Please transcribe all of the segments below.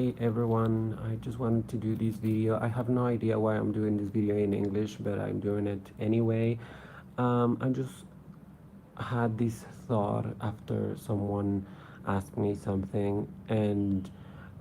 Hi everyone, I just wanted to do this video. I have no idea why I'm doing this video in English, but I'm doing it anyway. I just had this thought after someone asked me something, and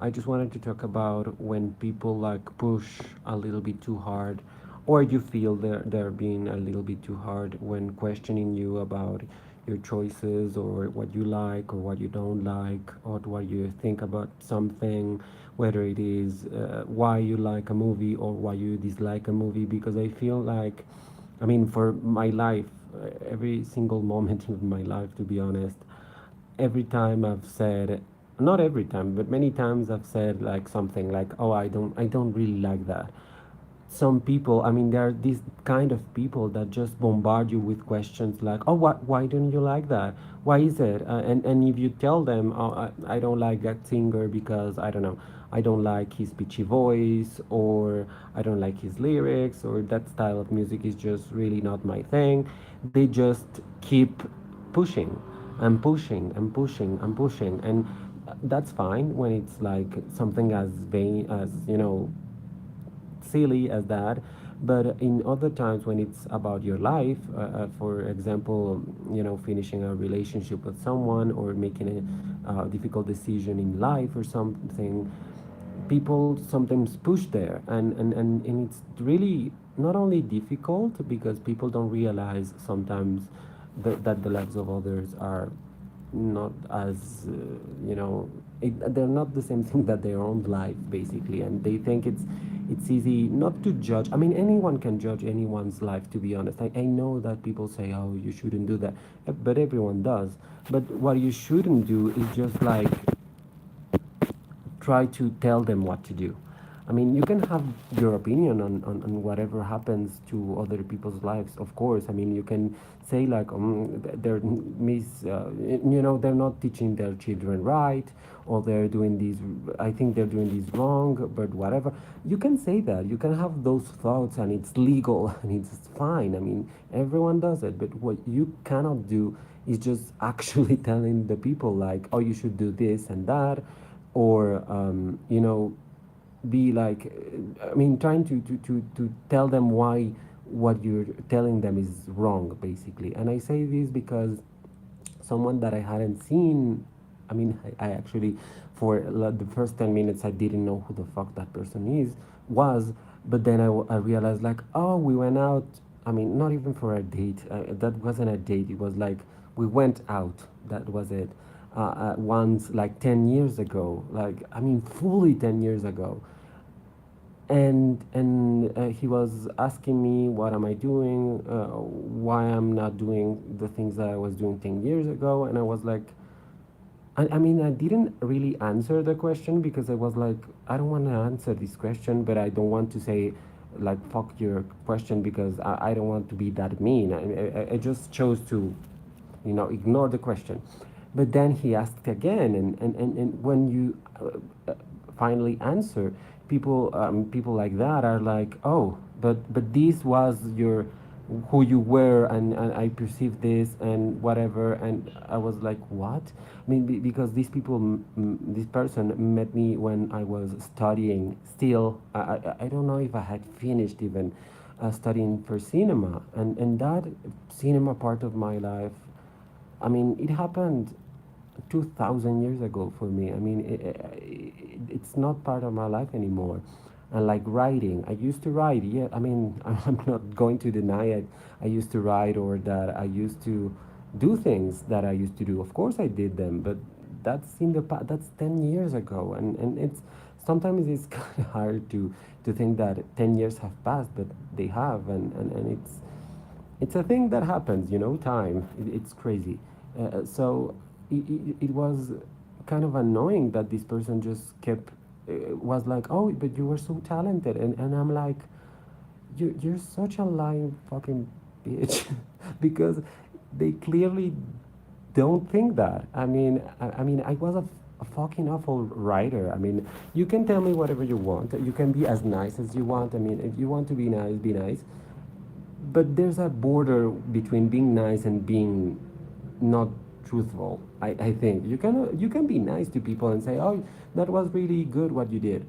I just wanted to talk about when people like push a little bit too hard, or you feel they're being a little bit too hard when questioning you about your choices or what you like or what you don't like or what you think about something, whether it is why you like a movie or why you dislike a movie. Because I feel like, I mean, for my life, every single moment of my life, to be honest, every time I've said, not every time, but many times I've said like something like, "Oh, I don't really like that." Some people, I mean, there are these kind of people that just bombard you with questions like, "Oh, why don't you like that? Why is it?" And if you tell them, "Oh, I don't like that singer because I don't know, I don't like his pitchy voice, or I don't like his lyrics, or that style of music is just really not my thing," they just keep pushing and pushing and pushing and pushing, and that's fine when it's like something as vain as, silly as that. But in other times when it's about your life, for example, finishing a relationship with someone or making a difficult decision in life or something, people sometimes push there, and it's really not only difficult because people don't realize sometimes that the lives of others are not as they're not the same thing that their own life, basically, and they think it's easy not to judge. I mean, anyone can judge anyone's life, to be honest. I know that people say, "Oh, you shouldn't do that," but everyone does. But what you shouldn't do is just like try to tell them what to do. I mean, you can have your opinion on whatever happens to other people's lives, of course. I mean, you can say like, they're they're not teaching their children right, or they're doing this. I think they're doing this wrong, but whatever. You can say that. You can have those thoughts, and it's legal and it's fine. I mean, everyone does it. But what you cannot do is just actually telling the people like, "Oh, you should do this and that," or be like, I mean, trying to tell them why what you're telling them is wrong, basically. And I say this because someone that I hadn't seen, I mean, I actually, for the first 10 minutes, I didn't know who the fuck that person was. But then I realized, like, oh, we went out. I mean, not even for a date. That wasn't a date. It was like we went out. That was it. Once, like 10 years ago. Like, I mean, fully 10 years ago. And he was asking me what am I doing, why I'm not doing the things that I was doing 10 years ago. And I was like, I mean, I didn't really answer the question because I was like, I don't want to answer this question, but I don't want to say like fuck your question because I don't want to be that mean. I just chose to, ignore the question. But then he asked again, and when you finally answer, people like that are like, oh, but this was your who you were, and I perceived this and whatever. And I was like, what? I mean, because these people, this person met me when I was studying still. I don't know if I had finished even studying for cinema, and that cinema part of my life, I mean, it happened 2000 years ago for me. I mean, it's not part of my life anymore. And like writing, I used to write. Yeah, I mean, I'm not going to deny it. I used to write, or that I used to do things that I used to do. Of course, I did them, but that's in the past. That's 10 years ago, and it's sometimes it's kind of hard to think that 10 years have passed, but they have, and it's a thing that happens, time. It's crazy. So it was kind of annoying that this person just kept, was like, oh, but you were so talented. And I'm like, you're such a lying fucking bitch. Because they clearly don't think that. I mean, I was a fucking awful writer. I mean, you can tell me whatever you want. You can be as nice as you want. I mean, if you want to be nice, be nice. But there's a border between being nice and being not truthful. I think you can be nice to people and say, oh, that was really good what you did,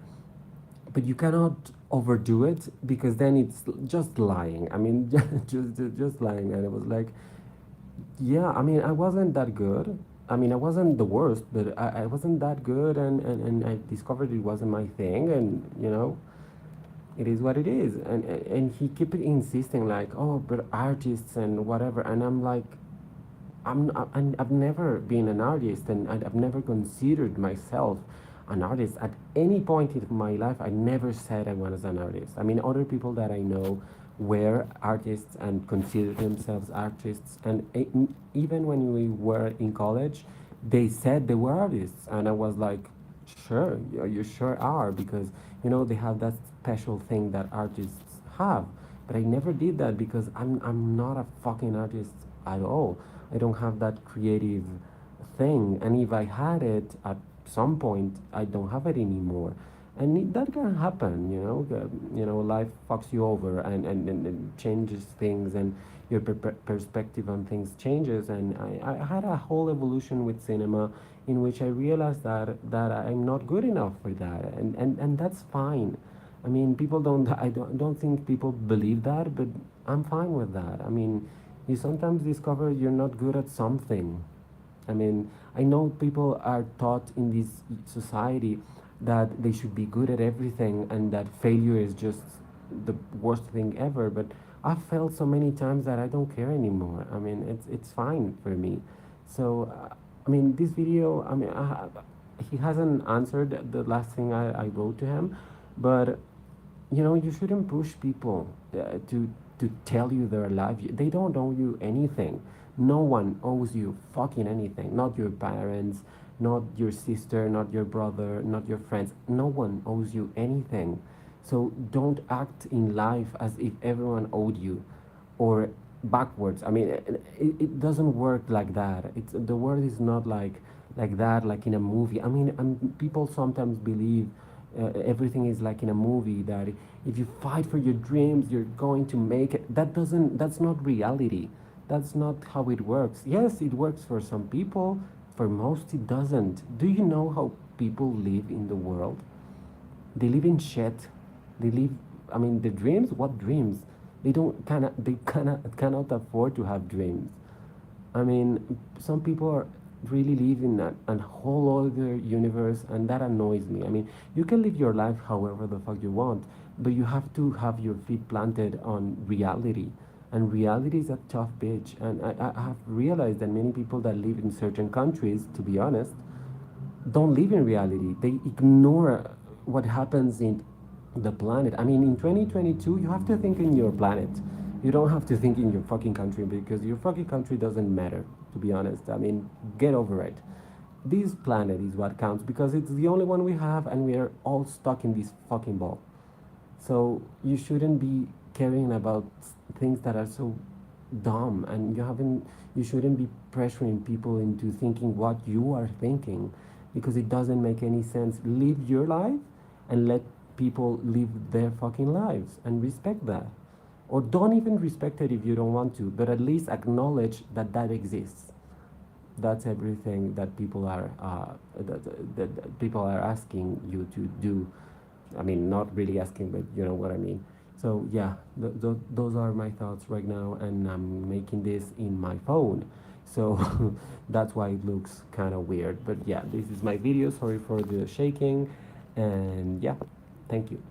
but you cannot overdo it, because then it's just lying. I mean, just lying. And it was like, yeah, I mean, I wasn't that good. I mean, I wasn't the worst, but I wasn't that good, and I discovered it wasn't my thing, and it is what it is. And he kept insisting like, oh, but artists and whatever, and I'm like, I've never been an artist, and I've never considered myself an artist at any point in my life. I never said I was an artist. I mean, other people that I know were artists and considered themselves artists, and even when we were in college, they said they were artists, and I was like, sure, you sure are, because they have that special thing that artists have. But I never did that, because I'm not a fucking artist at all. I don't have that creative thing, and if I had it at some point, I don't have it anymore. And that can happen, life fucks you over, and changes things, and your perspective on things changes. And I had a whole evolution with cinema, in which I realized that I'm not good enough for that, and that's fine. I mean, people don't. I don't think people believe that, but I'm fine with that. I mean, you sometimes discover you're not good at something. I mean, I know people are taught in this society that they should be good at everything, and that failure is just the worst thing ever. But I've failed so many times that I don't care anymore. I mean, it's fine for me. So, I mean, this video. I mean, he hasn't answered the last thing I wrote to him, but you shouldn't push people to tell you they're alive. They don't owe you anything. No one owes you fucking anything. Not your parents, not your sister, not your brother, not your friends. No one owes you anything. So don't act in life as if everyone owed you, or backwards. I mean, it doesn't work like that. The world is not like that, like in a movie. I mean, people sometimes believe everything is like in a movie, that if you fight for your dreams, you're going to make it. That's not reality. That's not how it works. Yes, it works for some people. For most, it doesn't. Do you know how people live in the world? They live in shit. They live. I mean, the dreams. What dreams? They cannot afford to have dreams. I mean, some people really live in a whole other universe, and that annoys me. I mean, you can live your life however the fuck you want, but you have to have your feet planted on reality. And reality is a tough bitch. And I have realized that many people that live in certain countries, to be honest, don't live in reality. They ignore what happens in the planet. I mean, in 2022, you have to think in your planet. You don't have to think in your fucking country, because your fucking country doesn't matter, to be honest. I mean, get over it. This planet is what counts, because it's the only one we have, and we are all stuck in this fucking ball. So you shouldn't be caring about things that are so dumb, and you shouldn't be pressuring people into thinking what you are thinking, because it doesn't make any sense. Live your life, and let people live their fucking lives, and respect that. Or don't even respect it if you don't want to, but at least acknowledge that exists. That's everything that that people are asking you to do. I mean, not really asking, but you know what I mean. So yeah, those are my thoughts right now, and I'm making this in my phone, so that's why it looks kind of weird. But yeah, this is my video. Sorry for the shaking, and yeah, thank you.